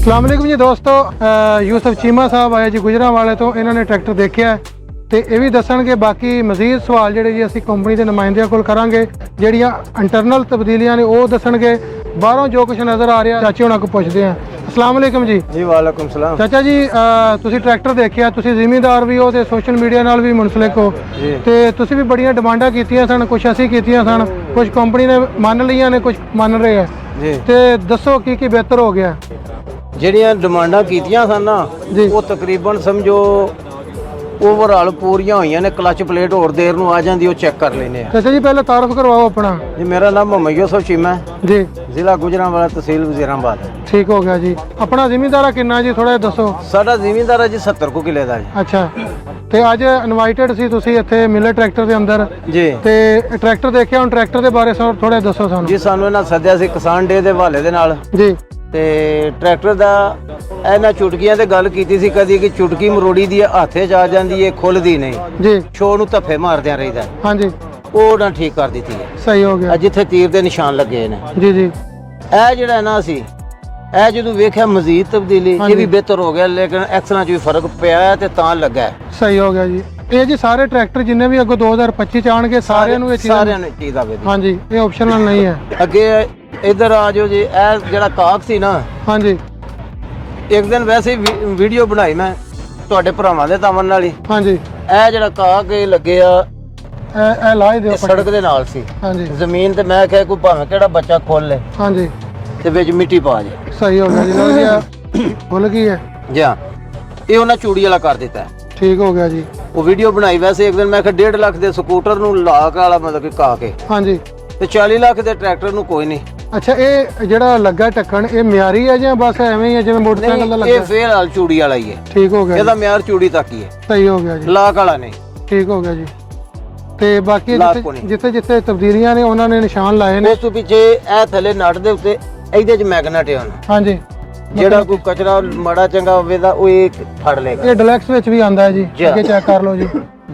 अस्सलाम वालेकुम जी दोस्तों, यूसुफ चीमा साहब आए जी गुजरांवाले तो इन्होंने ट्रैक्टर देखा तो ये भी दसणगे। बाकी मजीद सवाल जोड़े जी असीं कंपनी के नुमाइंदियां कोल करांगे, जिहड़ियां इंटरनल तब्दीलियां ने वो दसणगे। बाहरों जो कुछ नज़र आ रहा चाची होना को पुछदे हैं। अस्सलाम वालेकुम जी। जी वालेकुम सलाम। चाचा जी तुसीं ट्रैक्टर देखिया, तुसीं जिमीदार भी हो तो सोशल मीडिया नाल भी मुनसलिक हो, तो तुसीं भी बड़ियां डिमांडां कीतियां सन, कुछ असीं कीतियां सन, कुछ कंपनी ने मन लियां ने, कुछ मन रहे हैं जी। तो दसो की बेहतर हो गया। ਜਿਹੜੀਆਂ ਡਿਮਾਂਡਾਂ ਕੀਤੀਆਂ ਸਨ ਨਾ ਜੀ। ਉਹ ਤਕਰੀਬਨ ਸਮਝੋ ਓਵਰਆਲ ਪੂਰੀਆਂ ਹੋਈਆਂ ਨੇ। ਕਲਚ ਪਲੇਟ ਹੋਰ ਦੇਰ ਨੂੰ ਆ ਜਾਂਦੀ, ਉਹ ਚੈੱਕ ਕਰ ਲੈਨੇ ਆ। चाचा जी पहले तारुफ करवाओ अपना। ਜੀ ਮੇਰਾ ਨਾਮ ਮੁਹੰਮਦ ਯੂਸੁਫ ਚੀਮਾ ਹੈ, जी ਜ਼ਿਲ੍ਹਾ ਗੁਜਰਾਂਵਾਲਾ, ਤਹਿਸੀਲ ਵਜ਼ੀਰਾਬਾਦ। ठीक हो गया जी। अपना जिमीदारा किन्ना जी थोड़ा दसो। ਸਾਡਾ ਜ਼ਿਮੀਂਦਾਰ ਹੈ ਜੀ 70 ਕੁ ਕਿੱਲੇ ਦਾ ਜੀ। अच्छा ਤੇ ਅੱਜ ਇਨਵਾਈਟਡ ਸੀ ਤੁਸੀਂ ਇੱਥੇ ਮਿਲਰ ਟਰੈਕਟਰ ਦੇ ਅੰਦਰ ਜੀ ਤੇ ਟਰੈਕਟਰ ਦੇਖਿਆ, ਹੁਣ ਟਰੈਕਟਰ ਦੇ ਬਾਰੇ ਥੋੜਾ ਦੱਸੋ ਸਾਨੂੰ। ਜੀ ਸਾਨੂੰ ਇਹਨਾਂ ਸੱਦਿਆ ਸੀ ਕਿਸਾਨ ਡੇ ਦੇ ਹਵਾਲੇ ਦੇ ਨਾਲ, ਜੀ ਤੇ ਟਰੈਕਟਰ ਦਾ ਇਹਨਾਂ ਚੁਟਕੀਆਂ ਤੇ ਗੱਲ ਕੀਤੀ ਸੀ ਕਦੀ ਕਿ ਚੁਟਕੀ ਮਰੋੜੀ ਦੀ ਹੱਥੇ ਚ ਆ ਜਾਂਦੀ ਏ, ਖੁੱਲਦੀ ਨਹੀਂ, ਜੀ ਸ਼ੋ ਨੂੰ ਧੱਫੇ ਮਾਰਦਿਆਂ ਰਹੀਦਾ। ਹਾਂਜੀ ਉਹ ਨਾ ਠੀਕ ਕਰ ਦਿੱਤੀ ਹੈ। ਸਹੀ ਹੋ ਗਿਆ। ਜਿੱਥੇ ਤੀਰ ਦੇ ਨਿਸ਼ਾਨ ਲੱਗੇ ਨੇ, ਜੀ ਜੀ ਇਹ ਜਿਹੜਾ ਨਾ ਸੀ, ਇਹ ਜਦੋਂ ਵੇਖਿਆ ਮਜ਼ੀਦ ਤਬਦੀਲੀ, ਇਹ ਵੀ ਬਿਹਤਰ ਹੋ ਗਿਆ, ਲੇਕਿਨ ਐਕਸਲਾਂ 'ਚ ਵੀ ਫਰਕ ਪਿਆ ਹੈ ਤੇ ਤਾਂ ਲੱਗਾ ਹੈ। ਸਹੀ ਹੋ ਗਿਆ ਜੀ। ਇਹ ਜੀ ਸਾਰੇ ਟਰੈਕਟਰ ਜਿੰਨੇ ਵੀ ਅੱਗੋਂ 2025 ਚ ਆਣਗੇ ਸਾਰਿਆਂ ਨੂੰ ਇਹ ਚੀਜ਼, ਸਾਰਿਆਂ ਨੂੰ ਚੀਜ਼ ਆਵੇ। ਹਾਂਜੀ ਇਹ ਆਪਸ਼ਨਲ ਨਹੀਂ ਹੈ। ਅੱਗੇ ਇੱਧਰ ਆ ਜਾਓ ਜੀ। ਇਹ ਜਿਹੜਾ ਕਾਕ ਸੀ ਨਾ, ਹਾਂਜੀ ਇੱਕ ਦਿਨ ਵੈਸੇ ਹੀ ਵੀਡੀਓ ਬਣਾਈ ਮੈਂ ਤੁਹਾਡੇ ਭਰਾਵਾਂ ਦੇ ਤਾਮਨ ਨਾਲ ਹੀ। ਹਾਂਜੀ ਇਹ ਜਿਹੜਾ ਕਾਕ ਇਹ ਲੱਗੇ ਆ, ਇਹ ਲਾ ਹੀ ਦਿਓ। ਇਹ ਸੜਕ ਦੇ ਨਾਲ ਸੀ ਹਾਂਜੀ ਜ਼ਮੀਨ ਤੇ। ਮੈਂ ਕਿਹਾ ਕੋਈ ਭਾਵੇਂ ਕਿਹੜਾ ਬੱਚਾ ਖੋਲ ਲੈ ਹਾਂਜੀ ਤੇ ਵਿੱਚ ਮਿੱਟੀ ਪਾ ਜੇ। ਸਹੀ ਹੋ ਗਿਆ ਜੀ। ਲਓ ਜੀ ਇਹ ਭੁੱਲ ਗਈ ਹੈ ਜੀ ਹਾਂ, ਇਹ ਉਹਨਾਂ ਚੂੜੀ ਵਾਲਾ ਕਰ ਦਿੱਤਾ ਹੈ। ਠੀਕ ਹੋ ਗਿਆ ਜੀ। ਉਹ ਵੀਡੀਓ ਬਣਾਈ ਵੈਸੇ ਇੱਕ ਦਿਨ, ਮੈਂ ਕਿਹਾ 1.5 ਲੱਖ ਦੇ ਸਕੂਟਰ ਨੂੰ ਲਾਕ ਵਾਲਾ ਮਤਲਬ ਕਿ ਕਾ ਕੇ, ਹਾਂਜੀ ਤੇ 40 ਲੱਖ ਦੇ ਟਰੈਕਟਰ ਨੂੰ ਕੋਈ ਨਹੀਂ। ਅੱਛਾ ਇਹ ਜਿਹੜਾ ਲੱਗਾ ਢੱਕਣ ਇਹ ਮਿਆਰੀ ਹੈ ਜਾਂ ਬਸ ਐਵੇਂ ਹੀ ਹੈ ਜਿਵੇਂ ਮੋਟਰਸਾਈਕਲ ਦਾ ਇਹ ਲੱਗਾ? ਫੇਰ ਹਾਲ ਚੂੜੀ ਵਾਲਾ ਹੀ ਹੈ। ਠੀਕ ਹੋ ਗਿਆ ਇਹਦਾ ਮਿਆਰ ਚੂੜੀ ਤੱਕ ਹੀ ਹੈ, ਸਹੀ ਹੋ ਗਿਆ ਜੀ। ਲਾਕ ਵਾਲਾ ਨਹੀਂ। ਠੀਕ ਹੋ ਗਿਆ ਜੀ। ਤੇ ਬਾਕੀ ਲਾਕ ਕੋ ਨਹੀਂ। ਜਿੱਥੇ ਜਿੱਥੇ ਤਬਦੀਲੀਆਂ ਨੇ ਉਹਨਾਂ ਨੇ ਨਿਸ਼ਾਨ ਲਾਏ ਨੇ। ਉਸ ਤੋਂ ਪਿੱਛੇ ਇਹ ਥੱਲੇ ਨਟ ਦੇ ਉੱਤੇ ਇਹਦੇ ਚ ਮੈਗਨੇਟ ਹੈ। ਹਾਂਜੀ ਜਿਹੜਾ ਕੋਈ ਕਚਰਾ ਮਾੜਾ ਚੰਗਾ ਹੋਵੇ ਤਾਂ ਉਹ ਇਹ ਫੜ ਲੇਗਾ। ਇਹ ਡਿਲੈਕਸ ਵਿੱਚ ਵੀ ਆਂਦਾ ਹੈ ਜੀ, ਅੱਗੇ ਚੈੱਕ ਕਰ ਲਓ ਜੀ।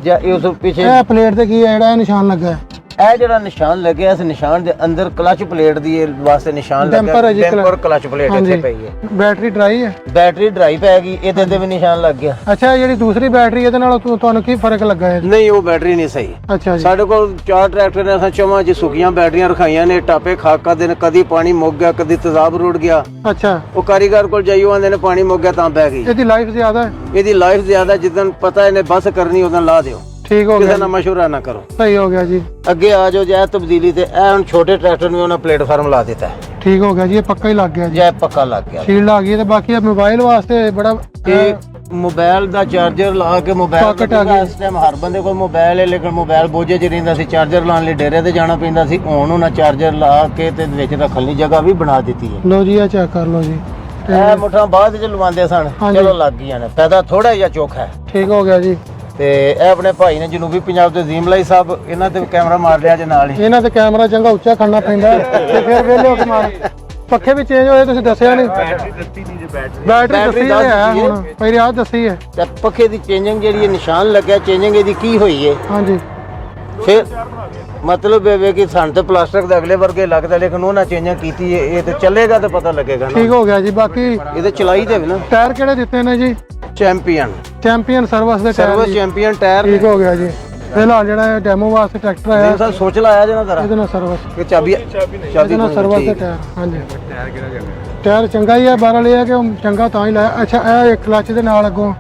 ਜਾਂ ਇਹ ਉਸ ਪਿੱਛੇ ਇਹ ਪਲੇਟ ਤੇ ਕੀ ਹੈ ਜਿਹੜਾ ਇਹ ਨਿਸ਼ਾਨ ਲੱਗਾ ਹੈ? ਇਹ ਜਿਹੜਾ ਨਿਸ਼ਾਨ ਲੱਗਿਆ, ਇਸ ਨਿਸ਼ਾਨ ਦੇ ਅੰਦਰ ਕਲਚ ਪਲੇਟ ਦੀ ਇਹ ਵਾਸਤੇ ਨਿਸ਼ਾਨ ਡੈਂਪਰ ਲੱਗਾ। ਹੈ ਜੀ, ਡੈਂਪਰ ਕਲਚ ਪਲੇਟ ਇੱਥੇ ਪਈ ਹੈ। ਬੈਟਰੀ ਡਰਾਈ ਹੈ? ਬੈਟਰੀ ਡਰਾਈ ਪੈ ਗਈ, ਇਹਦੇ ਤੇ ਵੀ ਨਿਸ਼ਾਨ ਲੱਗ ਗਿਆ। ਅੱਛਾ ਜਿਹੜੀ ਦੂਸਰੀ ਬੈਟਰੀ ਇਹਦੇ ਨਾਲ ਤੁਹਾਨੂੰ ਕੀ ਫਰਕ ਲੱਗਾ ਹੈ? ਨਹੀਂ, ਉਹ ਬੈਟਰੀ ਨਹੀਂ ਸਹੀ। ਅੱਛਾ ਜੀ। ਸਾਡੇ ਕੋਲ 4 ਟਰੈਕਟਰ ਨੇ, ਅਸਾਂ ਚਵਾਂ ਚ ਸੁੱਕੀਆਂ ਬੈਟਰੀਆਂ ਰਖਾਈਆਂ ਨੇ। ਟਾਪੇ ਖਾਕਾ ਦੇ ਨੇ, ਕਦੀ ਪਾਣੀ ਮੁੱਕ ਗਿਆ, ਕਦੀ ਤੇਜ਼ਾਬ ਰੁੜ ਗਿਆ। ਅੱਛਾ ਉਹ ਕਾਰੀਗਰ ਕੋਲ ਜਾਈਓ, ਆਂਦੇ ਨੇ ਪਾਣੀ ਮੁੱਕ ਗਿਆ ਤਾਂ ਬਹਿ ਗਈ। ਇਹਦੀ ਲਾਈਫ ਜ਼ਿਆਦਾ ਹੈ? ਇਹਦੀ ਲਾਈਫ ਜ਼ਿਆਦਾ, ਜਿੱਦਣ ਪਤਾ ਇਹਨੇ ਬੱਸ ਕਰਨੀ ਉਦੋਂ ਲਾ ਦਿਓ। ਠੀਕ ਹੋ ਕਿਸੇ ਗਿਆ, ਨਾਲ ਮਸ਼ਵਰਾ ਨਾ ਕਰੋ। ਸਹੀ ਹੋ ਗਿਆ ਜੀ। ਅੱਗੇ ਆ ਜਾਓ। ਜੈ ਤਬਦੀਲੀ ਤੇ ਇਹ ਹੁਣ ਛੋਟੇ ਟਰੈਕਟਰ ਨੂੰ ਉਹਨਾਂ ਪਲੇਟਫਾਰਮ ਲਾ ਦਿੱਤਾ ਹੈ। ਠੀਕ ਹੋ ਗਿਆ ਜੀ। ਇਹ ਪੱਕਾ ਹੀ ਲੱਗ ਗਿਆ ਜੀ, ਜੈ ਪੱਕਾ ਲੱਗ ਗਿਆ। ਸ਼ੀਲਡ ਆ ਗਈ ਹੈ। ਤੇ ਬਾਕੀ ਇਹ ਮੋਬਾਈਲ ਵਾਸਤੇ ਬੜਾ ਇਹ ਮੋਬਾਈਲ ਦਾ ਚਾਰਜਰ ਲਾ ਕੇ ਮੋਬਾਈਲ Pocket ਆ ਗਈ। ਇਸ ਟਾਈਮ ਹਰ ਬੰਦੇ ਕੋਲ ਮੋਬਾਈਲ ਹੈ, ਲੇਕਿਨ ਮੋਬਾਈਲ ਬੋਝੇ 'ਚ ਰਹਿੰਦਾ ਸੀ। ਚਾਰਜਰ ਲਾਉਣ ਲਈ ਡੇਰੇ ਤੇ ਜਾਣਾ ਪੈਂਦਾ ਸੀ। ਹੁਣ ਉਹਨਾਂ ਚਾਰਜਰ ਲਾ ਕੇ ਤੇ ਵਿੱਚ ਰੱਖਣ ਲਈ ਜਗ੍ਹਾ ਵੀ ਬਣਾ ਦਿੱਤੀ ਹੈ। ਲਓ ਜੀ ਇਹ ਚੈੱਕ ਕਰ ਲਓ ਜੀ। ਇਹ ਮੁੱਠਾਂ ਬਾਅਦ 'ਚ ਲਵਾਉਂਦੇ ਸਨ, ਹਾਂਜੀ। ਚਲੋ ਲੱਗ ਗਈਆਂ ਨੇ। ਫਾਇਦਾ ਥੋੜਾ ਜਿਹਾ ਚੋਖਾ ਹੈ। ਠੀਕ ਹੋ ਗਿਆ ਜੀ। ਤੇ ਇਹ ਆਪਣੇ ਭਾਈ ਨੇ ਜਨੂਬੀ ਪੰਜਾਬ ਦੇ ਜ਼ੀਮਲਾਈ ਸਾਹਿਬ, ਇਹਨਾਂ ਤੇ ਕੈਮਰਾ ਮਾਰ ਲਿਆ ਜੇ ਨਾਲ ਹੀ। ਇਹਨਾਂ ਤੇ ਕੈਮਰਾ ਚੰਗਾ ਉੱਚਾ ਖੜਨਾ ਪੈਂਦਾ ਤੇ ਫਿਰ ਵੇਲੇ ਹੋ ਕੇ ਮਾਰ। ਪੱਖੇ ਵੀ ਚੇਂਜ ਹੋਏ, ਤੁਸੀਂ ਦੱਸਿਆ ਨਹੀਂ। ਬੈਟਰੀ ਦੱਸੀ ਹੈ ਹੁਣ, ਪਹਿਲੇ ਆਹ ਦੱਸੀ ਹੈ। ਤੇ ਪੱਖੇ ਦੀ ਚੇਂਜਿੰਗ ਜਿਹੜੀ ਹੈ, ਨਿਸ਼ਾਨ ਲੱਗਿਆ ਚੇਂਜਿੰਗ ਇਹਦੀ ਕੀ ਹੋਈ ਹੈ। ਹਾਂਜੀ ਫਿਰ ਮਤਲਬ ਇਹ ਵੇ ਕਿ ਸਾਨੂੰ ਤੇ ਪਲਾਸਟਿਕ ਦੇ ਅਗਲੇ ਵਰਗੇ ਲੱਗਦਾ, ਲੇਕਿਨ ਉਹਨਾਂ ਚੇਂਜਿੰਗ ਕੀਤੀ ਹੈ। ਇਹ ਤੇ ਚੱਲੇਗਾ ਤੇ ਪਤਾ ਲੱਗੇਗਾ ਨਾ। ਠੀਕ ਹੋ ਗਿਆ ਜੀ। ਬਾਕੀ ਇਹਦੇ ਚਲਾਈ ਦੇ ਵੀ ਨਾ ਟਾਇਰ ਕਿਹੜੇ ਦਿੱਤੇ ਨੇ ਜੀ? ਚੈਂਪੀਅਨ ਚੈਂਪੀਅਨ ਸਰਵਿਸ ਦੇ ਟਾਇਰ ਸਰਵਿਸ ਜੀ। Champion tyre. ਠੀਕ ਹੋ ਗਿਆ ਜੀ। ਫਿਲਹਾਲ ਜਿਹੜਾ ਡੈਮੋ ਵਾਸਤੇ ਟਰੈਕਟਰ ਆਇਆ ਸਰ ਸੋਚ ਲਾਇਆ ਜਨਾ ਜ਼ਰਾ ਇਹਦੇ ਨਾਲ ਸਰਵਿਸ, ਕਿ ਚਾਬੀ ਇਹਦੇ ਨਾਲ ਸਰਵਿਸ ਦੇ ਟਾਇਰ। ਹਾਂਜੀ ਟਾਇਰ ਚੰਗਾ ਹੀ ਹੈ। ਬਾਹਰ ਲਿਆ ਕਿ ਉਹ ਚੰਗਾ ਤਾਂ ਹੀ ਲਾਇਆ। ਅੱਛਾ ਇਹ ਕਲਚ ਦੇ ਨਾਲ ਅੱਗੋਂ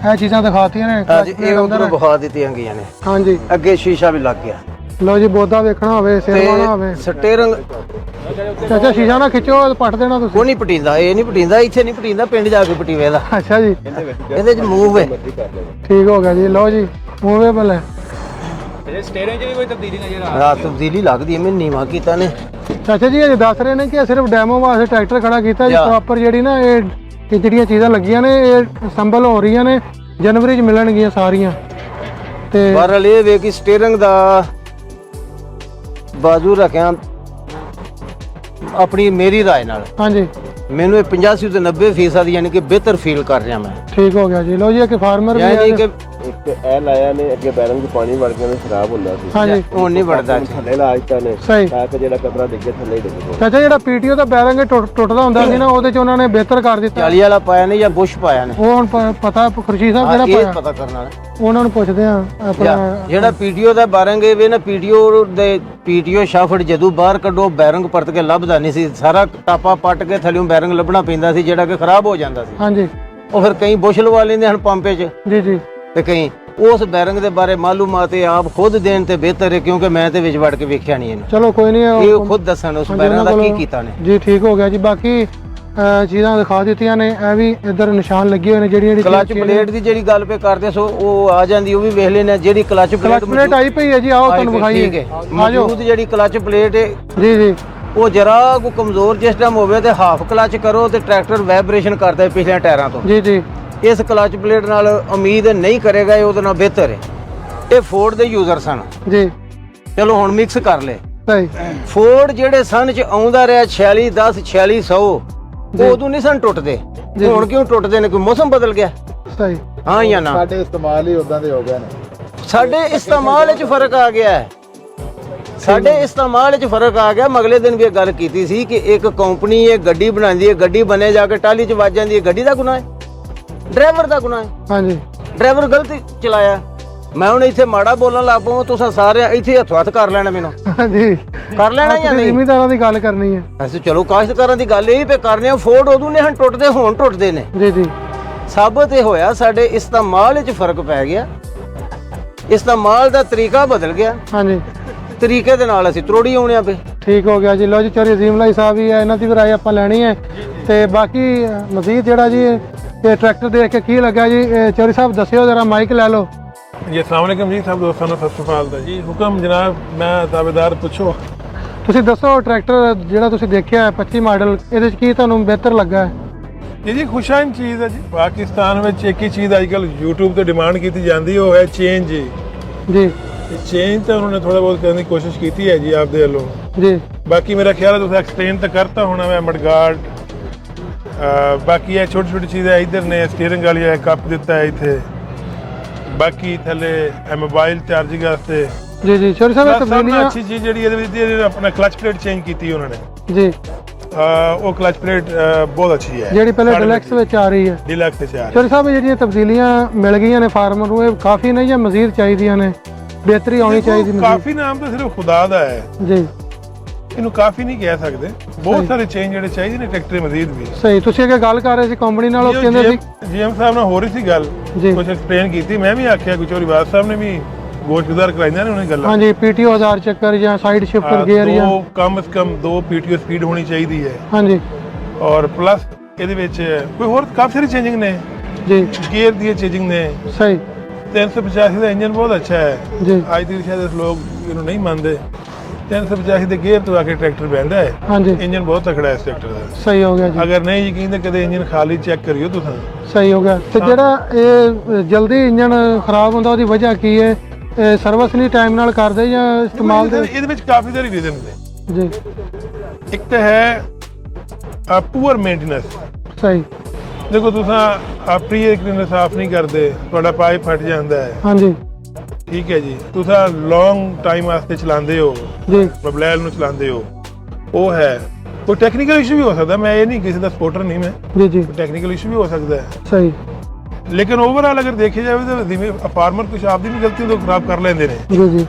ਇਹ ਚੀਜ਼ਾਂ ਦਿਖਾਤੀਆਂ ਨੇ। ਹਾਂਜੀ, ਇਹ ਉਧਰੋਂ ਵਿਖਾ ਦਿੱਤੀਆਂ ਗਈਆਂ ਨੇ। ਹਾਂਜੀ ਅੱਗੇ ਸ਼ੀਸ਼ਾ ਵੀ ਲੱਗ ਗਿਆ। ਲਓ ਜੀ ਬੋਦਾ ਵੇਖਣਾ ਹੋਵੇ, ਸਿਰ ਵਾਣਾ ਹੋਵੇ। ਸਟੀਅਰਿੰਗ ਚਾਚਾ ਸ਼ੀਸ਼ਾ ਨਾ ਖਿੱਚੋ, ਪੱਟ ਦੇਣਾ ਤੁਸੀਂ। ਉਹ ਨਹੀਂ ਪਟੀਂਦਾ, ਇਹ ਨਹੀਂ ਪਟੀਂਦਾ, ਇੱਥੇ ਨਹੀਂ ਪਟੀਂਦਾ, ਪਿੰਡ ਜਾ ਕੇ ਪਟੀਵੇ ਦਾ। ਅੱਛਾ ਜੀ ਇਹਦੇ ਚ ਮੂਵ ਹੈ। ਠੀਕ ਹੋ ਗਿਆ ਜੀ। ਲਓ ਜੀ ਮੂਵੇਬਲ ਹੈ। ਸਟੀਅਰਿੰਗ 'ਚ ਵੀ ਕੋਈ ਤਬਦੀਲੀ ਨਜ਼ਰ ਆ ਰਾਤ ਤਬਦੀਲੀ ਲੱਗਦੀ ਹੈ। ਮੈਂ ਨੀਵਾ ਕੀਤਾ ਨੇ। ਚਾਚਾ ਜੀ ਇਹ ਦੱਸ ਰਹੇ ਨੇ ਕਿ ਸਿਰਫ ਡੈਮੋ ਵਾਸਤੇ ਟਰੈਕਟਰ ਖੜਾ ਕੀਤਾ ਜੀ। ਪ੍ਰੋਪਰ ਜਿਹੜੀ ਨਾ ਇਹ ਜਿਹੜੀਆਂ ਚੀਜ਼ਾਂ ਲੱਗੀਆਂ ਨੇ ਇਹ ਸੰਭਲ ਹੋ ਰਹੀਆਂ ਨੇ, ਜਨਵਰੀ 'ਚ ਮਿਲਣਗੀਆਂ ਸਾਰੀਆਂ। ਤੇ ਬਹਰਹਾਲ ਇਹ ਵੇ ਕਿ ਸਟੀਅਰਿੰਗ ਦਾ ਬਾਜ਼ੂ ਰੱਖਿਆ ਆਪਣੀ ਮੇਰੀ ਰਾਏ ਨਾਲ, ਹਾਂਜੀ ਮੈਨੂੰ ਇਹ 85 ਤੋਂ 90% ਯਾਨੀ ਕਿ ਬਿਹਤਰ ਫੀਲ ਕਰ ਰਿਹਾ ਮੈਂ। ਠੀਕ ਹੋ ਗਿਆ ਜੀ। ਲਓ ਜੀ ਇੱਕ ਫਾਰਮਰ ਵੀ ਯਾਨੀ ਹੈ। ਕਿ ਤੇ ਇਹ ਲਾਇਆ ਨੇ ਅੱਗੇ ਬੈਰੰਗ 'ਚ ਪਾਣੀ ਵੜ ਗਿਆ, ਖਰਾਬ ਹੁੰਦਾ ਸੀ। ਹਾਂਜੀ ਹੁਣ ਨਹੀਂ ਵੜਦਾ ਥੱਲੇ ਲਾ ਦਿੱਤਾ ਨੇ ਸਹੀ। ਤਾਂ ਕਿ ਜਿਹੜਾ ਕਮਰਾ ਡਿੱਗੇ ਥੱਲੇ ਹੀ ਡਿੱਗੇ। ਚਾਚਾ ਜਿਹੜਾ ਪੀਟੀਓ ਦਾ ਬੈਰਿੰਗ ਟੁੱਟਦਾ ਹੁੰਦਾ ਸੀ ਨਾ, ਉਹਦੇ 'ਚ ਉਹਨਾਂ ਨੇ ਬਿਹਤਰ ਕਰ ਦਿੱਤਾ। ਜਾਲੀ ਵਾਲਾ ਪਾਇਆ ਨੇ ਜਾਂ ਬੁਸ਼ ਪਾਇਆ ਨੇ, ਉਹ ਹੁਣ ਪਤਾ ਖੁਰਸ਼ੀਦ ਸਾਹਿਬ ਇਹ ਜਿਹੜਾ ਪਤਾ ਕਰਨਾ ਹੈ। ਉਹਨਾਂ ਨੂੰ ਪੁੱਛਦੇ ਆ ਆਪਣਾ। ਜਿਹੜਾ ਪੀਟੀਓ ਦਾ ਬੈਰੰਗ ਹੈ ਵੇ ਨਾ, ਪੀਟੀਓ ਸ਼ਾਫਟ ਜਦੋਂ ਬਾਹਰ ਕੱਢੋ ਬੈਰੰਗ ਪਰਤ ਕੇ ਲੱਭਦਾ ਨਹੀਂ ਸੀ, ਸਾਰਾ ਟਾਪਾ ਪੱਟ ਕੇ ਥੱਲੇੋਂ ਬੈਰੰਗ ਲੱਭਣਾ ਪੈਂਦਾ ਸੀ, ਜਿਹੜਾ ਕਿ ਖਰਾਬ ਹੋ ਜਾਂਦਾ ਸੀ। ਹਾਂਜੀ ਉਹ ਫਿਰ ਕਈ ਬੁਸ਼ ਲਵਾ ਲੈਂਦੇ ਹਨ ਪੰਪੇ 'ਚ, ਜੀ ਜੀ ਤੇ ਕਈ ਉਸ ਬੈਰੰਗ ਦੇ ਬਾਰੇ ਮਾਲੂਮਾਤ ਆਪ ਖੁਦ ਦੇਣ ਤੇ ਬਿਹਤਰ ਹੈ, ਕਿਉਂਕਿ ਮੈਂ ਤੇ ਵਿੱਚ ਵੜ ਕੇ ਵੇਖਿਆ ਨਹੀਂ ਇਹਨੂੰ। ਚਲੋ ਕੋਈ ਨਹੀਂ, ਇਹ ਖੁਦ ਦੱਸਣ ਉਸ ਬੈਰੰਗ ਦਾ ਕੀ ਕੀਤਾ ਨੇ। ਜੀ ਠੀਕ ਹੋ ਗਿਆ ਜੀ। ਬਾਕੀ ਚੀਜ਼ਾਂ ਦਿਖਾ ਦਿੱਤੀਆਂ ਨੇ, ਇਹ ਵੀ ਇੱਧਰ ਨਿਸ਼ਾਨ ਲੱਗੇ ਹੋਏ ਨੇ। ਜਿਹੜੀ ਕਲਚ ਪਲੇਟ ਦੀ ਜਿਹੜੀ ਗੱਲ ਪੇ ਕਰਦੇ ਸੋ ਉਹ ਆ ਜਾਂਦੀ, ਉਹ ਵੀ ਵੇਖ ਲੈਣੇ। ਜਿਹੜੀ ਕਲਚ ਪਲੇਟ ਆਈ ਪਈ ਹੈ ਜੀ, ਆਓ ਤੁਹਾਨੂੰ ਵਿਖਾਈਏ। ਠੀਕ ਹੈ, ਮੌਜੂਦ ਜਿਹੜੀ ਕਲਚ ਪਲੇਟ ਹੈ ਜੀ ਜੀ, ਉਹ ਜਰਾ ਕੋ ਕਮਜ਼ੋਰ ਜਿਸ ਟਾਈਮ ਹੋਵੇ ਤੇ ਹਾਫ ਕਲਚ ਕਰੋ ਤੇ ਟਰੈਕਟਰ ਵਾਈਬ੍ਰੇਸ਼ਨ ਕਰਦਾ ਹੈ ਪਿਛਲੇ ਟਾਇਰਾਂ ਤੋਂ। ਜੀ ਜੀ, ਇਸ ਕਲਚ ਪਲੇਟ ਨਾਲ ਉਮੀਦ ਨਹੀਂ ਕਰੇਗਾ ਇਹ ਉਹਦੇ ਨਾਲ ਬਿਹਤਰ ਹੈ। ਇਹ ਫੋਰਡ ਦੇ ਯੂਜ਼ਰ ਸਨ ਜੀ, ਚਲੋ ਹੁਣ ਮਿਕਸ ਕਰ ਲੈ। ਸਹੀ। ਫੋਰਡ ਜਿਹੜੇ ਸਨ ਚ ਆਉਂਦਾ ਰਿਹਾ 4610 4600, ਉਹ ਉਦੋਂ ਨਹੀਂ ਸਨ ਟੁੱਟਦੇ। ਹੁਣ ਕਿਉਂ ਟੁੱਟਦੇ ਨੇ? ਕੋਈ ਮੌਸਮ ਬਦਲ ਗਿਆ? ਸਹੀ। ਹਾਂ ਜਾਂ ਨਾ? ਸਾਡੇ ਇਸਤੇਮਾਲ ਹੀ ਉਦਾਂ ਦੇ ਹੋ ਗਏ ਨੇ। ਸਾਡੇ ਇਸਤੇਮਾਲ ਵਿੱਚ ਫਰਕ ਆ ਗਿਆ ਹੈ। ਸਾਡੇ ਇਸਤੇਮਾਲ ਵਿੱਚ ਫਰਕ ਆ ਗਿਆ। ਮੈਂ ਅਗਲੇ ਦਿਨ ਵੀ ਇਹ ਗੱਲ ਕੀਤੀ ਸੀ ਕਿ ਇੱਕ ਕੰਪਨੀ ਇਹ ਗੱਡੀ ਬਣਾਉਂਦੀ ਹੈ, ਗੱਡੀ ਬਣੇ ਜਾ ਕੇ ਟਾਲੀ 'ਚ ਵੱਜ ਜਾਂਦੀ ਹੈ, ਗੱਡੀ ਦਾ ਗੁਨਾਹ ਹੈ? ਡਰਾਈਵਰ ਦਾ ਗੁਨਾਹ ਹੈ। ਹਾਂਜੀ, ਡਰਾਈਵਰ ਗਲਤ ਚਲਾਇਆ। ਮੈਂ ਹੁਣ ਇੱਥੇ ਮਾੜਾ ਬੋਲਣ ਲੱਗ ਪਵਾਂ, ਤੁਸੀਂ ਸਾਰੇ ਇੱਥੇ ਹੱਥ ਕਰ ਲੈਣਾ ਮੈਨੂੰ। ਹਾਂਜੀ, ਕਰ ਲੈਣਾ ਜਾਂ ਨਹੀਂ? ਜ਼ਿਮੀਂਦਾਰਾਂ ਦੀ ਗੱਲ ਕਰਨੀ ਹੈ। ਅਸੀਂ ਚਲੋ ਕਾਸ਼ਤਕਾਰਾਂ ਦੀ ਗੱਲ ਇਹ ਪੇ ਕਰਨੇ ਆ। ਫੋਰਡ ਉਦੋਂ ਨੇ ਹਨ ਟੁੱਟਦੇ, ਹੁਣ ਟੁੱਟਦੇ ਨੇ। ਜੀ ਜੀ, ਸਾਬਤ ਇਹ ਹੋਇਆ ਸਾਡੇ ਇਸਤੇਮਾਲ ਵਿੱਚ ਫਰਕ ਪੈ ਗਿਆ, ਇਸਤੇਮਾਲ ਦਾ ਤਰੀਕਾ ਬਦਲ ਗਿਆ। ਹਾਂਜੀ, ਤਰੀਕੇ ਦੇ ਨਾਲ ਅਸੀਂ ਤਰੋੜੀ ਆਉਣਿਆ ਪਏ। ਠੀਕ ਹੋ ਗਿਆ ਜੀ। ਲੋ ਜੀ, ਚੋਰੀ ਅਜ਼ੀਮ ਲਾਈ ਸਾਹਿਬ ਵੀ ਹੈ, ਇਹਨਾਂ ਦੀ ਵੀ ਰਾਏ ਆਪਾਂ ਲੈਣੀ ਹੈ। ਤੇ ਬਾਕੀ ਮਜ਼ੀਦ ਜਿਹੜਾ ਜੀ ਇਹ ਟਰੈਕਟਰ ਦੇਖ ਕੇ ਕੀ ਲੱਗਾ ਜੀ, ਚੋਰੀ ਸਾਹਿਬ ਦੱਸਿਓ ਜਰਾ, ਮਾਈਕ ਲੈ ਲਓ ਜੀ। अस्सलाम वालेकुम जी, सब दोस्तों ਨੂੰ ਸਤਿ ਸ਼੍ਰੀ ਅਕਾਲ ਦਾ ਜੀ। ਹੁਕਮ ਜਨਾਬ, ਮੈਂ ਤਾਬੇਦਾਰ ਪੁੱਛੋ। ਤੁਸੀਂ ਦੱਸੋ ਟਰੈਕਟਰ ਜਿਹੜਾ ਤੁਸੀਂ ਦੇਖਿਆ ਹੈ 25 ਮਾਡਲ, ਇਹਦੇ 'ਚ ਕੀ ਤੁਹਾਨੂੰ ਬਿਹਤਰ ਲੱਗਾ ਹੈ? ਜੀ ਖੁਸ਼ਾਇਨ ਚੀਜ਼ ਹੈ ਜੀ। ਪਾਕਿਸਤਾਨ ਵਿੱਚ ਇੱਕ ਹੀ ਚੀਜ਼ ਅੱਜਕੱਲ YouTube ਤੇ ਡਿਮਾਂਡ ਕੀਤੀ ਜਾਂਦੀ, ਉਹ ਹੈ ਚੇਂਜ ਜੀ। ਜੀ, ਚੇਂਜ ਤਾਂ ਉਹਨਾਂ ਨੇ ਥੋੜਾ ਬਹੁਤ ਕਰਨ ਦੀ ਕੋਸ਼ਿਸ਼ ਕੀਤੀ ਹੈ ਜੀ ਆਪਦੇ ਵੱਲੋਂ। ਜੀ, ਬਾਕੀ ਮੇਰਾ ਖਿਆਲ ਹੈ ਤੁਸੀਂ ਐਕਸਪਲੇਨ ਤਾਂ ਕਰਤਾ ਹੋਣਾ ਮੈਂ ਮਡਗਾਰਡ। ਬਾਕੀ ਇਹ ਛੋਟੀ ਛੋਟੀ ਚੀਜ਼ਾਂ ਇੱਧਰ ਨੇ, ਸਟੀਅਰਿੰਗ ਵਾਲੀ ਹੈ, ਕੱਪ ਦਿੱਤਾ ਹੈ ਇੱਥੇ। ਬਾਕੀ ਥੱਲੇ ਮੋਬਾਈਲ ਚਾਰਜਿੰਗ ਵਾਸਤੇ। ਜੀ ਜੀ, ਚੋਰੀ ਸਾਹਿਬ ਇਹ ਸਭ ਤੋਂ ਤਬਦੀਲੀਆਂ। ਅੱਛੀ ਚੀਜ਼ ਜਿਹੜੀ ਇਹਦੇ ਵਿੱਚ ਆਪਣਾ ਕਲਚ ਪਲੇਟ ਚੇਂਜ ਕੀਤੀ ਉਹਨਾਂ ਨੇ। ਜੀ, ਉਹ ਕਲਚ ਪਲੇਟ ਬਹੁਤ ਅੱਛੀ ਹੈ, ਜਿਹੜੀ ਪਹਿਲੇ ਡਿਲੈਕਸ ਵਿੱਚ ਆ ਰਹੀ ਹੈ। ਡਿਲੈਕਸ ਵਿੱਚ ਆ ਰਹੀ ਚੋਰੀ ਸਾਹਿਬ ਇਹ ਜਿਹੜੀਆਂ ਤਬਦੀਲੀਆਂ ਮਿਲ ਗਈਆਂ ਨੇ ਫਾਰਮਰ ਨੂੰ, ਇਹ ਕਾਫੀ ਨਹੀਂ ਜਾਂ ਮਜ਼ੀਦ ਚਾਹੀਦੀਆਂ ਨੇ? ਬਿਹਤਰੀ ਆਉਣੀ ਚਾਹੀਦੀ ਮਜ਼ੀਦ? ਕਾਫੀ ਨਾਮ ਤਾਂ ਸਿਰਫ ਖੁਦਾ ਦਾ ਹੈ, ਜੀ, ਇਹਨੂੰ ਕਾਫੀ ਨਹੀਂ ਕਹਿ ਸਕਦੇ। ਬਹੁਤ ਸਾਰੇ ਚੇਂਜ ਜਿਹੜੇ ਚਾਹੀਦੇ ਨੇ ਟਰੈਕਟਰ ਮਜ਼ੀਦ ਵੀ। ਸਹੀ। ਤੁਸੀਂ ਅੱਗੇ ਗੱਲ ਕਰ ਰਹੇ ਸੀ ਕੰਪਨੀ ਨਾਲ, ਉਹ ਕਹਿੰਦੇ ਸੀ ਜੀਐਮ ਸਾਹਿਬ ਨਾਲ ਹੋ ਰਹੀ ਸੀ ਗੱਲ, ਜੀ। ਕੁਝ ਐਕਸਪਲੇਨ ਕੀਤੀ, ਮੈਂ ਵੀ ਆਖਿਆ ਗੁਜੋਰੀ ਬਾਦ ਸਾਹਿਬ ਨੇ ਵੀ ਗੋਸ਼ਗੁਜ਼ਾਰ ਕਰਾਈਆਂ ਨੇ ਉਹਨੇ ਗੱਲਾਂ। ਹਾਂਜੀ, ਪੀਟੀਓ 1000 ਚੱਕਰ ਜਾਂ ਸਾਈਡ ਸ਼ਿਫਟਰ ਗੇਅਰ ਜਾਂ ਕਮ ਸੇ ਕਮ 2 ਪੀਟੀਓ ਸਪੀਡ ਹੋਣੀ ਚਾਹੀਦੀ ਹੈ। ਹਾਂਜੀ, ਔਰ ਪਲੱਸ ਇਹਦੇ ਵਿੱਚ ਕੋਈ ਹੋਰ ਕਾਫੀ ਸਾਰੀ ਚੇਂਜਿੰਗ ਨੇ ਜੀ, ਗੇਅਰ ਦੀ ਚੇਂਜਿੰਗ ਨੇ। ਸਹੀ। 385 ਦਾ ਇੰਜਨ ਬਹੁਤ ਅੱਛਾ ਹੈ ਜੀ, ਅੱਜ ਦੀ ਸ਼ਾਇਦ ਲੋਕ ਇਹਨੂੰ ਨਹੀਂ ਮੰਨਦੇ। 385 ਦੇ ਗੇਅਰ ਤੋਂ ਆ ਕੇ ਟਰੈਕਟਰ ਬਹਿੰਦਾ ਹੈ। ਹਾਂਜੀ, ਇੰਜਨ ਬਹੁਤ ਤਕੜਾ ਹੈ ਇਸ ਟਰੈਕਟਰ ਦਾ। ਸਹੀ ਹੋ ਗਿਆ ਜੀ, ਅਗਰ ਨਹੀਂ ਯਕੀਨ ਤਾਂ ਕਦੇ ਇੰਜਨ ਖਾਲੀ ਚੈੱਕ ਕਰਿਓ ਤੁਸੀਂ। ਸਹੀ ਹੋ ਗਿਆ। ਤੇ ਜਿਹੜਾ ਇਹ ਜਲਦੀ ਇੰਜਨ ਖਰਾਬ ਹੁੰਦਾ, ਉਹਦੀ ਵਜ੍ਹਾ ਕੀ ਹੈ? ਸਰਵਿਸ ਨਹੀਂ ਟਾਈਮ ਨਾਲ ਕਰਦੇ ਜਾਂ ਇਸਤੇਮਾਲ ਦੇ? ਇਹਦੇ ਵਿੱਚ ਕਾਫੀ ਸਾਰੇ ਰੀਜ਼ਨ ਨੇ ਜੀ। ਇੱਕ ਤਾਂ ਹੈ ਪੂਅਰ ਮੇਨਟੇਨੈਂਸ। ਸਹੀ। ਦੇਖੋ ਤੁਸੀਂ ਪ੍ਰੀ ਏਅਰ ਕਲੀਨਰ ਸਾਫ਼ ਨਹੀਂ ਕਰਦੇ, ਤੁਹਾਡਾ ਪਾਈਪ ਫਟ ਜਾਂਦਾ ਹੈ। ਹਾਂਜੀ, ਠੀਕ ਹੈ ਜੀ। ਤੁਸੀਂ ਲੌਂਗ ਟਾਈਮ ਵਾਸਤੇ ਚਲਾਉਂਦੇ ਹੋ, ਜੀ, ਮੋਬਾਈਲ ਨੂੰ ਚਲਾਉਂਦੇ ਹੋ, ਉਹ ਹੈ। ਕੋਈ ਟੈਕਨੀਕਲ ਇਸ਼ੂ ਵੀ ਹੋ ਸਕਦਾ, ਮੈਂ ਇਹ ਨਹੀਂ ਕਿਸੇ ਦਾ ਸਪੋਰਟਰ ਨਹੀਂ ਮੈਂ, ਜੀ, ਜੀ, ਟੈਕਨੀਕਲ ਇਸ਼ੂ ਵੀ ਹੋ ਸਕਦਾ ਹੈ। ਸਹੀ। ਲੇਕਿਨ ਓਵਰਆਲ ਅਗਰ ਦੇਖਿਆ ਜਾਵੇ ਤਾਂ ਜਿਵੇਂ ਫਾਰਮਰ ਕੁਝ ਆਪਦੀ ਵੀ ਗਲਤੀ ਤੋਂ ਖਰਾਬ ਕਰ ਲੈਂਦੇ ਨੇ। ਜੀ, ਜੀ,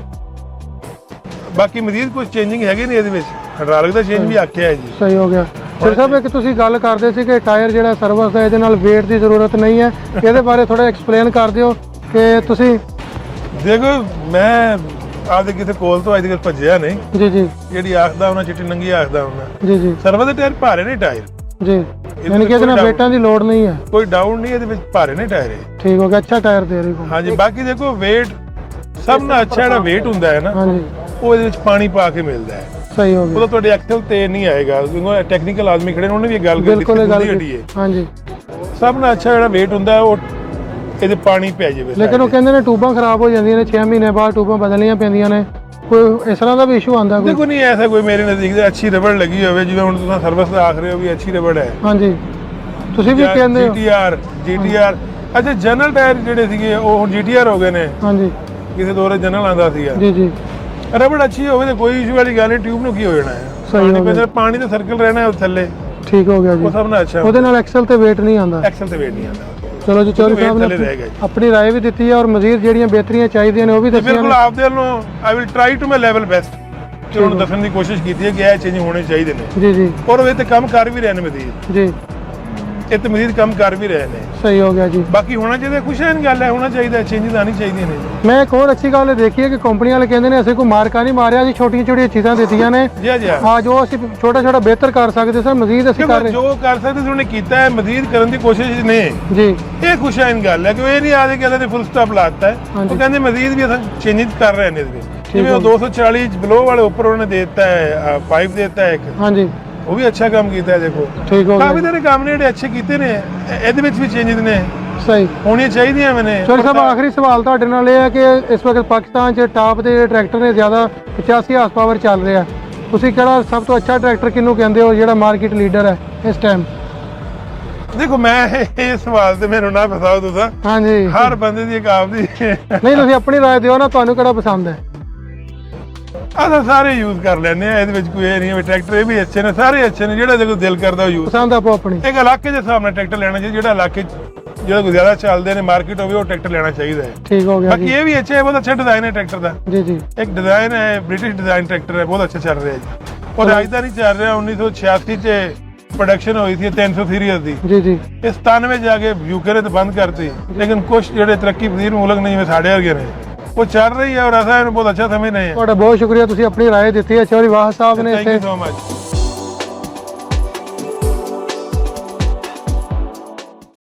ਬਾਕੀ ਮਜ਼ੀਦ ਕੁਝ ਚੇਂਜਿੰਗ ਹੈਗੇ ਨੇ ਇਹਦੇ ਵਿੱਚ। ਹਾਈਡ੍ਰੋਲਿਕ ਦਾ ਚੇਂਜ ਵੀ ਆਖਿਆ ਹੈ ਜੀ। ਸਹੀ ਹੋ ਗਿਆ। ਸਰ ਸਾਹਿਬ, ਇੱਕ ਤੁਸੀਂ ਗੱਲ ਕਰਦੇ ਸੀ ਕਿ ਟਾਇਰ ਜਿਹੜਾ ਸਰਵਿਸ ਦਾ, ਇਹਦੇ ਨਾਲ weight ਦੀ ਜ਼ਰੂਰਤ ਨਹੀਂ ਹੈ, ਇਹਦੇ ਬਾਰੇ ਥੋੜਾ ਐਕਸਪਲੇਨ ਕਰ ਦਿਓ ਕਿ ਤੁਸੀਂ। ਦੇਖੋ, ਮੈਂ ਆਪਦੇ ਕਿਸੇ ਕੋਲ ਤੋਂ ਅੱਜ ਤੱਕ ਭੱਜਿਆ ਨਹੀਂ। ਜੀ, ਜੀ, ਜਿਹੜੀ ਆਖਦਾ ਉਹਨਾਂ ਚਿੱਟੀ ਨੰਗੀ ਆਖਦਾ ਉਹਨਾਂ। ਜੀ, ਜੀ, ਸਰਵਿਸ ਦੇ ਟਾਇਰ ਭਾਰੇ ਨੇ ਟਾਇਰ। ਜੀ, ਯਾਨੀ ਕਿ ਇਹਦੇ ਨਾਲ weighਟਾਂ ਦੀ ਲੋੜ ਨਹੀਂ ਹੈ। ਕੋਈ ਡਾਊਨ ਨਹੀਂ, ਇਹਦੇ ਵਿੱਚ ਭਾਰੇ ਨੇ ਟਾਇਰ ਇਹ। ਠੀਕ ਹੋ ਗਿਆ, ਅੱਛਾ ਟਾਇਰ ਦੇ ਰਹੀ। ਹਾਂਜੀ। ਬਾਕੀ ਦੇਖੋ weight ਸਭ ਨਾਲ ਅੱਛਾ ਜਿਹੜਾ weight ਹੁੰਦਾ ਹੈ ਨਾ, ਹਾਂਜੀ, ਉਹ ਇਹਦੇ ਵਿੱਚ ਪਾਣੀ ਪਾ ਕੇ ਮਿਲਦਾ ਹੈ। ਸਹੀ ਹੋ ਗਿਆ। ਉਹਦਾ ਤੁਹਾਡੇ ਐਕਸਲ ਤੇ ਨਹੀਂ ਆਏਗਾ, ਕਿਉਂਕਿ ਟੈਕਨੀਕਲ ਆਦਮੀ ਖੜੇ ਨੇ, ਉਹਨੇ ਵੀ ਇਹ ਗੱਲ ਕੀਤੀ। ਬਿਲਕੁਲ ਇਹ ਗੱਲ ਹਾਂਜੀ। ਸਭ ਨਾਲ ਅੱਛਾ ਜਿਹੜਾ weight ਹੁੰਦਾ ਹੈ ਉਹ ਇਹਦੇ ਪਾਣੀ ਪੈ ਜਾਵੇ। ਲੇਕਿਨ ਉਹ ਕਹਿੰਦੇ ਨੇ ਟੂਬਾਂ ਖਰਾਬ ਹੋ ਜਾਂਦੀਆਂ ਨੇ, 6 ਮਹੀਨੇ ਬਾਅਦ ਟੂਬਾਂ ਬਦਲਣੀਆਂ ਪੈਂਦੀਆਂ ਨੇ। ਕੋਈ ਇਸ ਤਰ੍ਹਾਂ ਦਾ ਵੀ ਇਸ਼ੂ ਆਉਂਦਾ? ਕੋਈ ਦੇਖੋ ਨਹੀਂ, ਐਸਾ ਕੋਈ ਮੇਰੇ ਨਜ਼ਦੀਕ ਦੇ ਅੱਛੀ ਰਬੜ ਲੱਗੀ ਹੋਵੇ, ਜਿਵੇਂ ਹੁਣ ਤੁਸੀਂ ਸਰਵਿਸ ਦਾ ਆਖ ਰਹੇ ਹੋ ਵੀ ਅੱਛੀ ਰਬੜ ਹੈ। ਹਾਂਜੀ, ਤੁਸੀਂ ਵੀ ਕਹਿੰਦੇ ਹੋ। GTR ਅੱਛਾ ਜਨਰਲ ਟਾਇਰ ਜਿਹੜੇ ਸੀਗੇ ਉਹ ਹੁਣ GTR ਹੋ ਗਏ ਨੇ, ਹਾਂਜੀ ਕਿਸੇ ਦੌਰੇ ਜਨਰਲ ਆਂਦਾ ਸੀਗਾ। ਜੀ ਜੀ ਰਬੜ ਅੱਛੀ ਹੋਵੇ ਤਾਂ ਕੋਈ ਇਸ਼ੂ ਵਾਲੀ ਗੱਲ ਨਹੀਂ, ਟਿਊਬ ਨੂੰ ਕੀ ਹੋ ਜਾਣਾ ਹੈ। ਸਹੀ ਹੋ ਗਿਆ। ਪਾਣੀ ਦਾ ਸਰਕਲ ਰਹਿਣਾ ਹੈ ਥੱਲੇ, ਠੀਕ ਹੋ ਗਿਆ ਜੀ। ਉਹ ਸਭ ਨਾਲ ਅੱਛਾ। ਉਹਦੇ ਨਾਲ ਐਕਸਲ ਤੇ weight ਨਹੀਂ ਆਉਂਦਾ। ਐਕਸਲ ਤੇ ਵੇਟ ਨਹੀਂ ਆਉਂਦਾ। ਚਲੋ ਜੀ ਚੌਧਰੀ ਸਾਹਿਬ ਥੱਲੇ ਨੇ ਰਹਿ ਗਿਆ ਜੀ। ਆਪਣੀ ਰਾਏ ਵੀ ਦਿੱਤੀ ਹੈ ਔਰ ਮਜ਼ੀਦ ਜਿਹੜੀਆਂ ਬਿਹਤਰੀਆਂ ਚਾਹੀਦੀਆਂ ਨੇ ਉਹ ਵੀ ਦੱਸੀਆਂ ਬਿਲਕੁਲ ਨੇ। ਆਪਦੇ ਵੱਲੋਂ I will try to my level best ਕਿ ਉਹਨੂੰ ਦੱਸਣ ਦੀ ਕੋਸ਼ਿਸ਼ ਕੀਤੀ ਹੈ ਕਿ ਇਹ ਚੇਂਜ ਹੋਣੇ ਚਾਹੀਦੇ ਨੇ, ਜੀ ਜੀ ਔਰ ਉਹ ਇਹ ਤੇ ਕੰਮ ਕਰ ਵੀ ਰਹੇ ਨੇ ਮਜ਼ੀਦ, ਜੀ ਇਹ ਤੇ ਮਜ਼ੀਦ ਕੰਮ ਕਰ ਵੀ ਰਹੇ ਨੇ। ਸਹੀ ਹੋ ਗਿਆ ਜੀ। ਬਾਕੀ ਹੋਣਾ ਚਾਹੀਦਾ, ਖੁਸ਼ ਹੈ ਗੱਲ ਹੈ, ਹੋਣਾ ਚਾਹੀਦਾ, ਚੇਂਜਸ ਆਣੀ ਚਾਹੀਦੀਆਂ ਨੇ। ਮੈਂ ਇੱਕ ਹੋਰ ਅੱਛੀ ਗੱਲ ਦੇਖੀ ਹੈ ਕਿ ਕੰਪਨੀ ਵਾਲੇ ਕਹਿੰਦੇ ਨੇ ਅਸੀਂ ਕੋਈ ਮਾਰਕਾ ਨਹੀਂ ਮਾਰਿਆ, ਅਸੀਂ ਛੋਟੀਆਂ ਛੋਟੀਆਂ ਚੀਜ਼ਾਂ ਦਿੱਤੀਆਂ ਨੇ ਜੀ ਜੀ ਹਾਂ ਜੋ ਅਸੀਂ ਛੋਟਾ ਛੋਟਾ ਬਿਹਤਰ ਕਰ ਸਕਦੇ ਸਰ, ਮਜ਼ੀਦ ਅਸੀਂ ਕਰ ਰਹੇ ਜੋ ਕਰ ਸਕਦੇ ਸੀ ਉਹਨੇ ਕੀਤਾ ਹੈ, ਮਜ਼ੀਦ ਕਰਨ ਦੀ ਕੋਸ਼ਿਸ਼ ਨੇ। ਜੀ ਇਹ ਖੁਸ਼ਾਇਨ ਗੱਲ ਹੈ ਕਿ ਉਹ ਇਹ ਨਹੀਂ ਆਦੇ ਕਿ ਇਹਦੇ ਫੁੱਲ ਸਟਾਪ ਲਾਤਾ ਹੈ, ਉਹ ਕਹਿੰਦੇ ਮਜ਼ੀਦ ਵੀ ਅਸੀਂ ਚੇਂਜਸ ਕਰ ਰਹੇ ਨੇ ਇਹਦੇ ਵਿੱਚ। ਜਿਵੇਂ ਉਹ 240 ਬਲੋ ਵਾਲੇ ਉੱਪਰ ਉਹਨੇ ਦੇ ਦਿੱਤਾ ਹੈ, ਪਾਈਪ ਦੇ ਦਿੱਤਾ ਹੈ ਇੱਕ, ਹਾਂਜੀ ਉਹ ਵੀ ਅੱਛਾ ਕੰਮ ਕੀਤਾ ਹੈ। ਦੇਖੋ ਠੀਕ ਹੋ ਕਾਫੀ ਗਿਆ ਸਾਰੇ ਕੰਮ ਨੇ ਜਿਹੜੇ ਅੱਛੇ ਕੀਤੇ ਨੇ, ਇਹਦੇ ਵਿੱਚ ਵੀ ਚੇਂਜਸ ਨੇ, ਸਹੀ। ਹੋਣੀਆਂ ਚਾਹੀਦੀਆਂ ਮੈਨੇ। ਚੌਧਰੀ ਸਾਹਿਬ ਆਖਰੀ ਸਵਾਲ ਤੁਹਾਡੇ ਨਾਲ ਇਹ ਹੈ ਕਿ ਇਸ ਵਕਤ ਪਾਕਿਸਤਾਨ 'ਚ ਟਾਪ ਦੇ ਟਰੈਕਟਰ ਨੇ ਜ਼ਿਆਦਾ 85 ਹਾਰਸ ਪਾਵਰ ਚੱਲ ਰਿਹਾ, ਤੁਸੀਂ ਕਿਹੜਾ ਸਭ ਤੋਂ ਅੱਛਾ ਟਰੈਕਟਰ ਕਿਹਨੂੰ ਕਹਿੰਦੇ ਹੋ ਜਿਹੜਾ ਮਾਰਕੀਟ ਲੀਡਰ ਹੈ ਇਸ ਟਾਈਮ? ਦੇਖੋ ਮੈਂ ਇਹ ਸਵਾਲ ਤੇ ਮੈਨੂੰ ਨਾ ਫਸਾਓ ਤੁਸੀਂ, ਹਾਂਜੀ ਹਰ ਬੰਦੇ ਦੀ ਇੱਕ ਆਪਦੀ ਨਹੀਂ ਤੁਸੀਂ ਆਪਣੀ ਰਾਏ ਦਿਓ ਨਾ, ਤੁਹਾਨੂੰ ਕਿਹੜਾ ਪਸੰਦ ਹੈ? ਅਸੀਂ ਸਾਰੇ ਯੂਜ਼ ਕਰ ਲੈਂਦੇ ਆ, ਇਹਦੇ ਵਿੱਚ ਕੋਈ ਇਹ ਨਹੀਂ ਹੈ ਵੀ ਟਰੈਕਟਰ ਇਹ ਵੀ ਅੱਛੇ ਨੇ, ਸਾਰੇ ਅੱਛੇ ਨੇ, ਜਿਹੜਾ ਦੇਖੋ ਦਿਲ ਕਰਦਾ ਉਹ ਯੂਜ਼। ਪਸੰਦ ਆਪੋ ਆਪਣੀ। ਇੱਕ ਇਲਾਕੇ ਦੇ ਹਿਸਾਬ ਨਾਲ ਟਰੈਕਟਰ ਲੈਣਾ ਚਾਹੀਦਾ, ਜਿਹੜਾ ਇਲਾਕੇ 'ਚ ਜਿਹੜਾ ਕੋਈ ਜ਼ਿਆਦਾ ਚੱਲਦੇ ਨੇ ਮਾਰਕੀਟ ਹੋਵੇ ਉਹ ਟਰੈਕਟਰ ਲੈਣਾ ਚਾਹੀਦਾ ਹੈ। ਠੀਕ ਹੋ ਗਿਆ ਬਾਕੀ ਜੀ। ਇਹ ਵੀ ਅੱਛਾ ਹੈ, ਬਹੁਤ ਅੱਛਾ ਡਿਜ਼ਾਈਨ ਹੈ ਟਰੈਕਟਰ ਦਾ। ਜੀ ਜੀ ਇੱਕ ਡਿਜ਼ਾਈਨ ਹੈ, ਬ੍ਰਿਟਿਸ਼ ਡਿਜ਼ਾਈਨ ਟਰੈਕਟਰ ਹੈ, ਬਹੁਤ ਅੱਛਾ ਚੱਲ ਰਿਹਾ ਜੀ। ਉਹ ਅੱਜ ਦਾ ਨਹੀਂ ਚੱਲ ਰਿਹਾ, 1986 ਚ ਪ੍ਰੋਡਕਸ਼ਨ ਹੋਈ ਸੀ 300 ਸੀਰੀਜ਼ ਦੀ, ਜੀ ਜੀ ਇਹ 97 ਜਾ ਕੇ ਯੂਕੇ ਨੇ ਤਾਂ ਬੰਦ ਕਰਤੀ, ਲੇਕਿਨ ਕੁਝ ਜਿਹੜੇ ਤਰੱਕੀ ਪਜ਼ੀਰ ਮੁਲਕ ਨੇ ਜਿਵੇਂ ਸਾਡੇ ਵਰਗੇ ਨੇ ਉਹ ਚੱਲ ਰਹੀ ਹੈ, ਔਰ ਅਸਾਂ ਇਹਨੂੰ ਬਹੁਤ ਅੱਛਾ ਸਮਝਦੇ ਹਾਂ। ਤੁਹਾਡਾ ਬਹੁਤ ਸ਼ੁਕਰੀਆ, ਤੁਸੀਂ ਆਪਣੀ ਰਾਏ ਦਿੱਤੀ ਹੈ। ਚੌਧਰੀ ਵਾਹ ਸਾਹਿਬ ਨੇ ਥੈਂਕ ਯੂ ਇੱਥੇ ਸੋ ਮਚ।